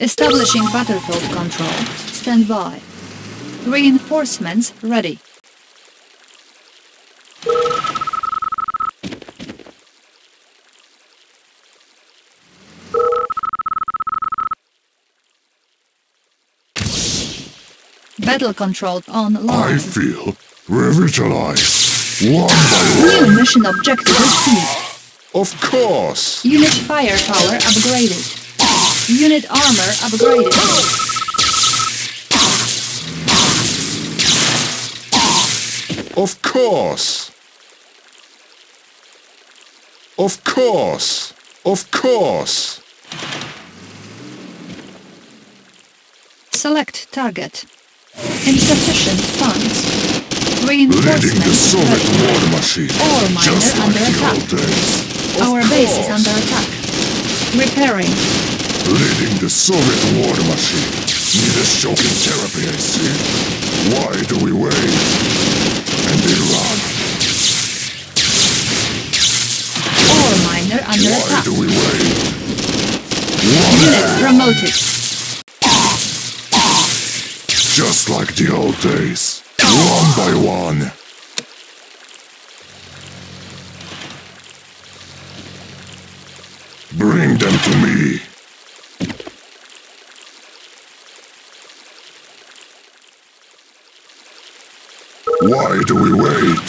Establishing battlefield control. Stand by. Reinforcements ready. Battle control online. I feel revitalized. One by New mission objective received. one. Of course. Unit firepower upgraded. Unit armor upgraded. Of course. Of course. Of course. Select target. Insufficient funds. Leading the Reinforcements Soviet ready. war machine. Ore miner Just like under the attack. old days. Of Our base is course. under attack. Repairing. Leading the Soviet war machine. Need a shocking therapy, I see. Why do we wait? And they run. Ore miner under Why attack. do we wait? Unit promoted. Just like the old days. One by one. Bring them to me. Why do we wait?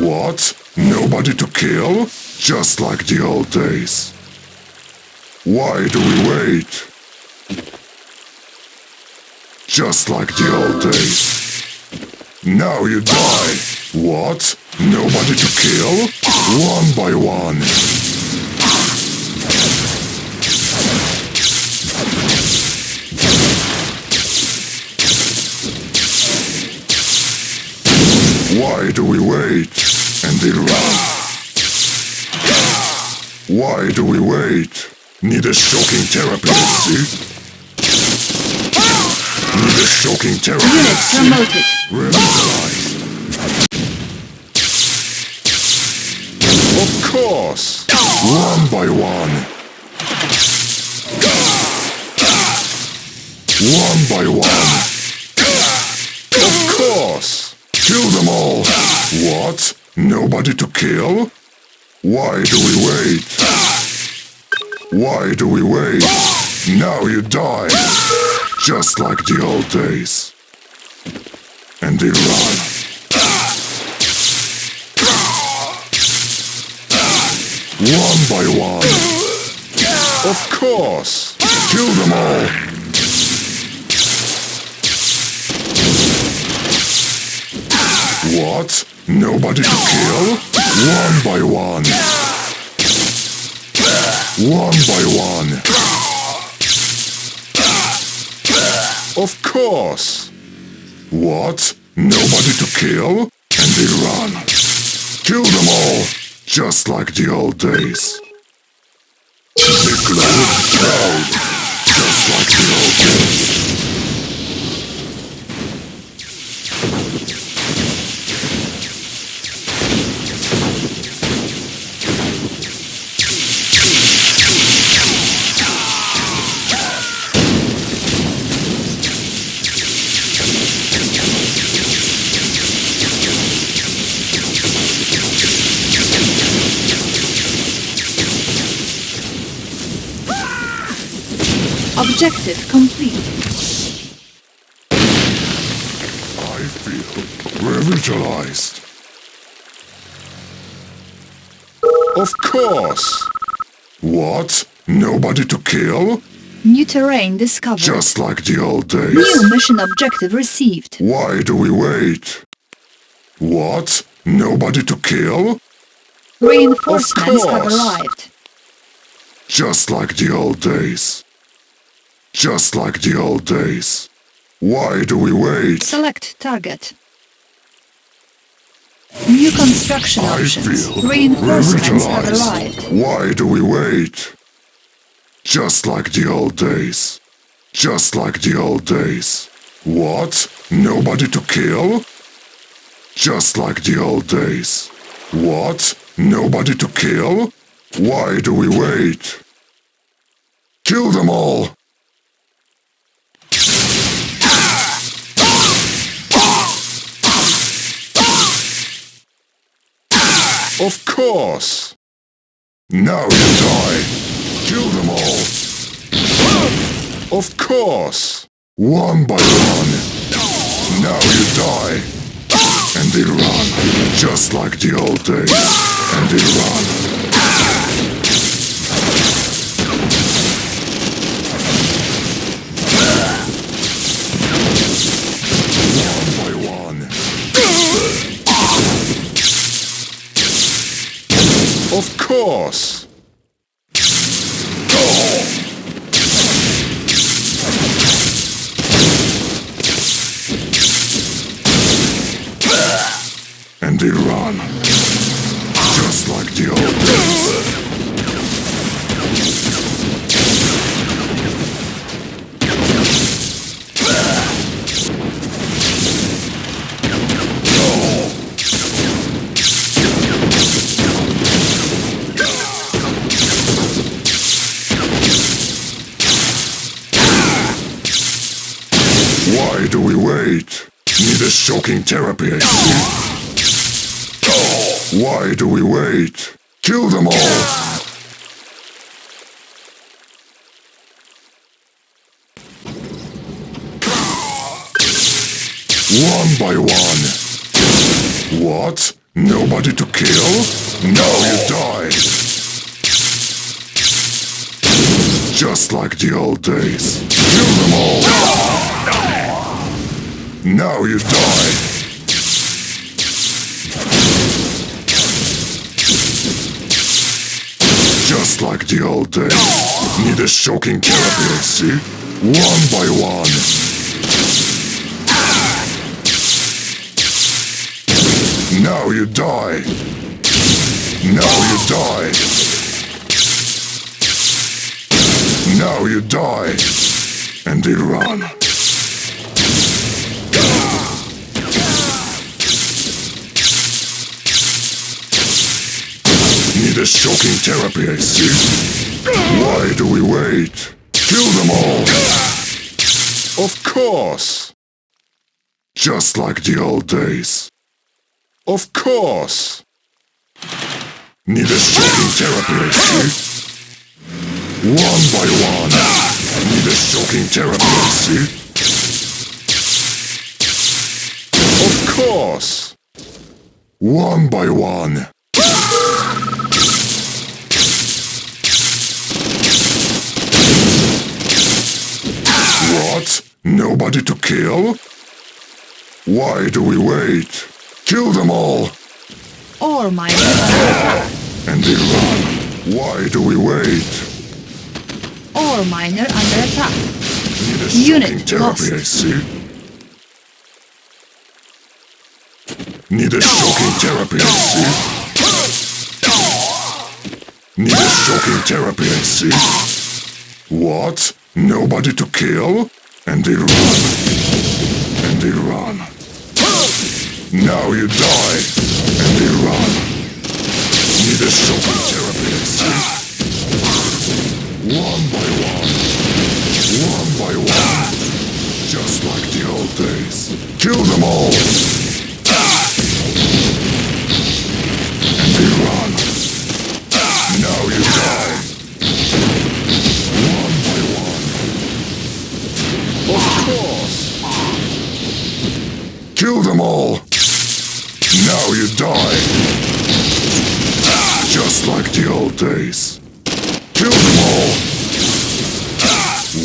What? Nobody to kill? Just like the old days. Why do we wait? Just like the old days. Now you die. What? Nobody to kill? One by one. Why do we wait? And they run. Why do we wait? Need a shocking therapy, see? Need a shocking therapy, Unit see? promoted. Revitalized. Of course. One by one. One by one. Of course. Kill them all. What? Nobody to kill? Why do we wait? Why do we wait? Now you die. Just like the old days. And they run. One by one. Of course. Kill them all. What? Nobody to kill? One by one. One by one. Of course. What? Nobody to kill? And they run. Kill them all. Just like the old days. They glow proud. Just like the old days. Objective complete. I feel revitalized. Of course. What? Nobody to kill? New terrain discovered. Just like the old days. New mission objective received. Why do we wait? What? Nobody to kill? Reinforcements have course. arrived. Just like the old days. Just like the old days. Why do we wait? Select target. New construction I options. feel Reinforcements have revitalized. arrived. Why do we wait? Just like the old days. Just like the old days. What? Nobody to kill? Just like the old days. What? Nobody to kill? Why do we wait? Kill them all! Of course! Now you die! Kill them all! Of course! One by one! Now you die! And they run, just like the old days. And they run. One by one. Of course! And they run, just like the old days. Why do we wait? Need a shocking therapy, I see. Why do we wait? Kill them all! One by one. What? Nobody to kill? Now you die! Just like the old days. Kill them all! Now you die! Just like the old days. Need a shocking therapy, I see. One by one. Now you die. Now you die. Now you die. And they run. Need a shocking therapy, I see. Why do we wait? Kill them all! Of course! Just like the old days. Of course! Need a shocking therapy, I see. One by one. Need a shocking therapy, I see. Of course! One by one. What? Nobody to kill? Why do we wait? Kill them all! Ore miner under attack. And they run. Why do we wait? Ore miner under attack. Need a Unit shocking therapy, I lost. see. Need a shocking therapy, I see. Need a shocking therapy, I see. What? Nobody to kill? And they run. And they run. Now you die. And they run. Need a shocking therapy, I see. One by one. One by one. Just like the old days. Kill them all. And they run. Now you die. One by one. Of course. Kill them all. Now you die. Just like the old days. Kill them all.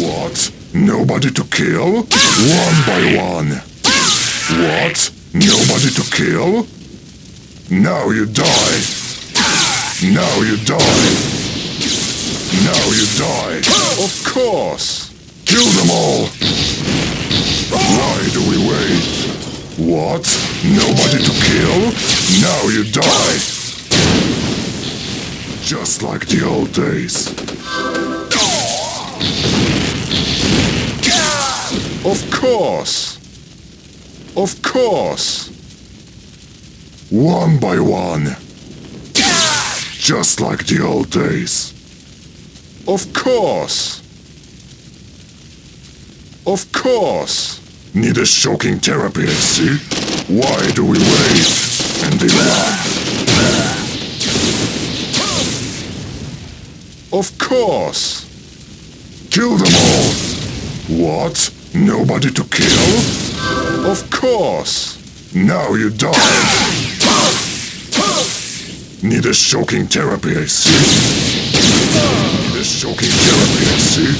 What? Nobody to kill? One by one. What? Nobody to kill? Now you die. Now you die. Now you die. Of course. Kill them all. Why do we wait? What? Nobody to kill? Now you die. Just like the old days. Of course. Of course. One by one. Just like the old days. Of course. Of course! Need a shocking therapy, I see. Why do we wait? And they run. Of course! Kill them all! What? Nobody to kill? Of course! Now you die! Need a shocking therapy, I see. Need a shocking therapy, I see.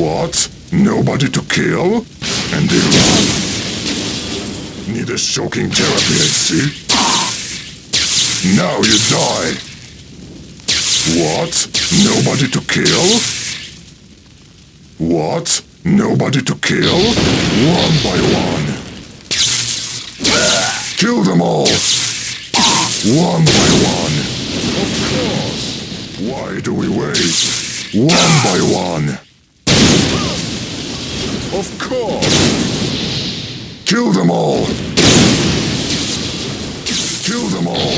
What? Nobody to kill? And they run. Need a shocking therapy, I see. Now you die. What? Nobody to kill? What? Nobody to kill? One by one. Kill them all. One by one. Of course. Why do we wait? One by one. Of course. Kill them all. Kill them all.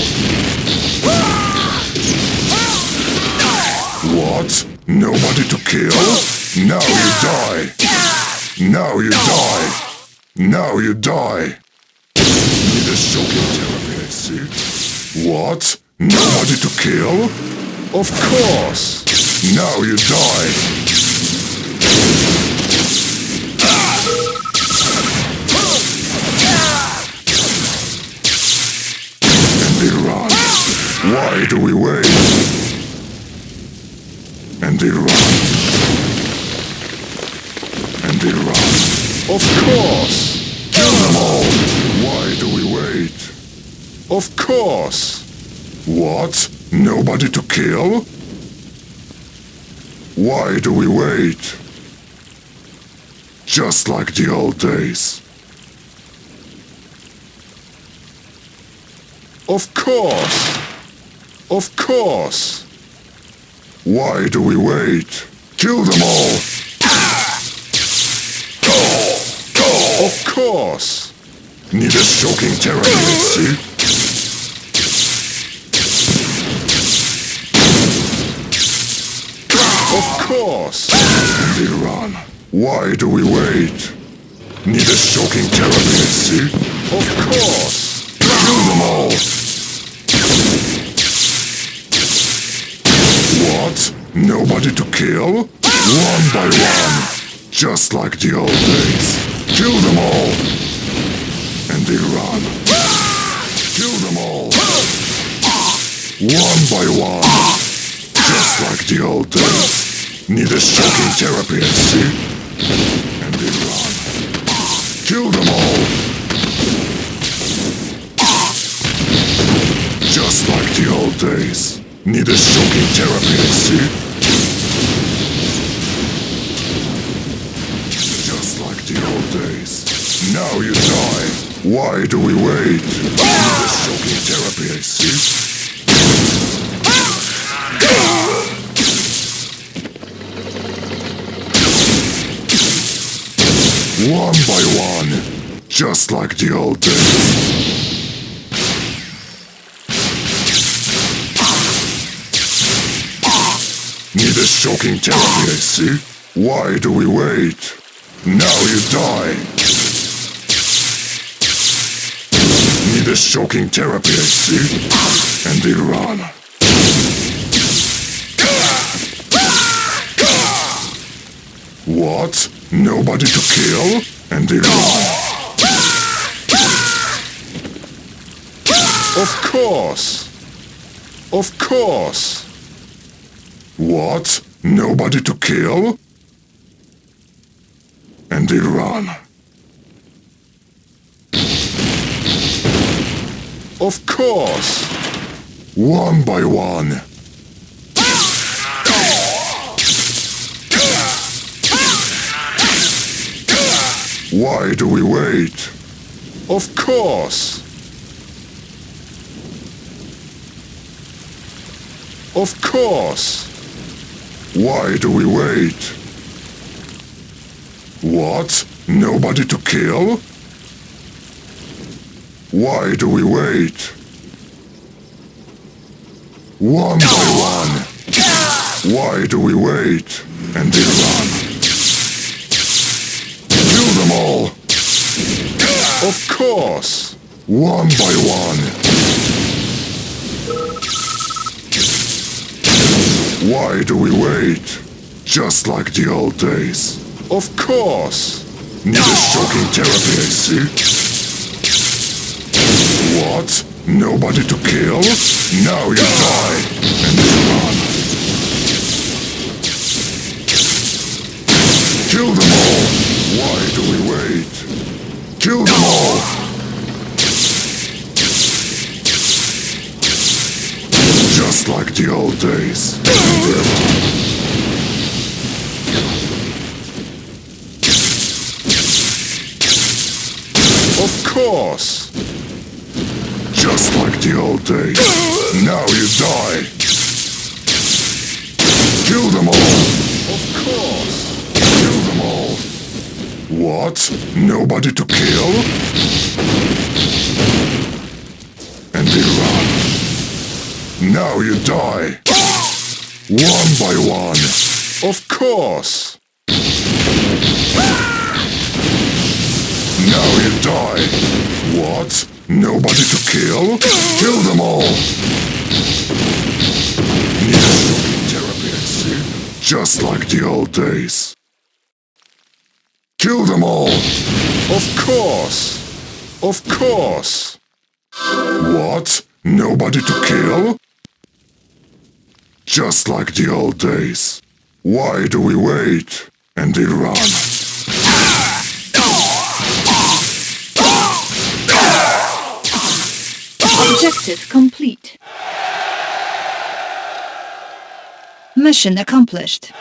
What? Nobody to kill? Now you die. Now you die. Now you die. Need a shocking therapy, I see. What? Nobody to kill? Of course. Now you die. And they run. Why do we wait? And they run. And they run. Of course! Kill them all! Why do we wait? Of course! What? Nobody to kill? Why do we wait? Just like the old days. Of course! Of course! Why do we wait? Kill them all! Of course! Need a shocking therapy, I see. Of course! They run. Why do we wait? Need a shocking therapy, I see. Of course! Kill them all! What? Nobody to kill? One by one. Just like the old days. Kill them all! And they run. Kill them all! One by one. Just like the old days. Need a shocking therapy, I see. And they run. Kill them all! Just like the old days. Need a shocking therapy, I see. Just like the old days. Now you die. Why do we wait? Need a shocking therapy, I see. One by one. Just like the old days. Need a shocking therapy, I see. Why do we wait? Now you die. Need a shocking therapy, I see. And they run. What? Nobody to kill? And they run. Of course. Of course. What? Nobody to kill? And they run. Of course. One by one. Why do we wait? Of course. Of course. Why do we wait? What? Nobody to kill? Why do we wait? One by one. Why do we wait? And they run. Of course! One by one. Why do we wait? Just like the old days. Of course! Need a shocking therapy, I see. What? Nobody to kill? Now you die! And you run. Kill them all! Why do we wait? Kill them all! Just like the old days. Of course! Just like the old days. Now you die! Kill them all! Of course! Kill them all! What? Nobody to kill? And they run. Now you die! One by one! Of course! Now you die! What? Nobody to kill? Kill them all! Need a shocking therapy, I see. Just like the old days. Kill them all! Of course! Of course! What? Nobody to kill? Just like the old days. Why do we wait? And they run. Objective complete. Mission accomplished.